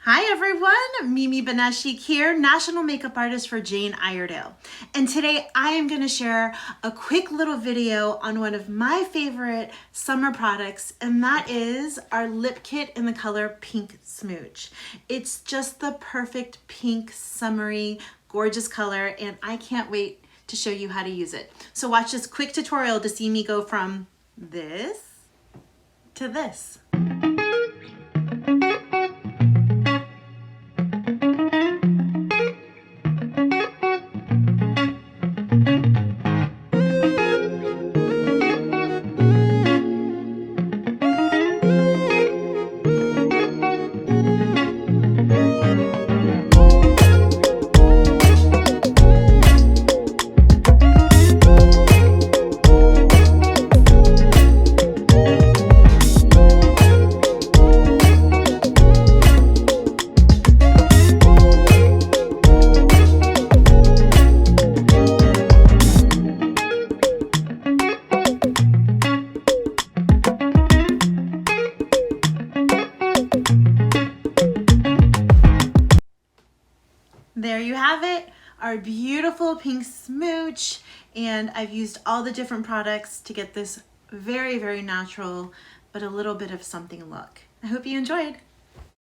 Hi everyone, Mimi Beneschik here, National Makeup Artist for Jane Iredale. And today I am going to share a quick little video on one of my favorite summer products, and that is our lip kit in the color Pink Smooch. It's just the perfect pink, summery, gorgeous color, and I can't wait to show you how to use it. So watch this quick tutorial to see me go from this to this. There you have it, our beautiful pink smooch, and I've used all the different products to get this very, very natural, but a little bit of something look. I hope you enjoyed.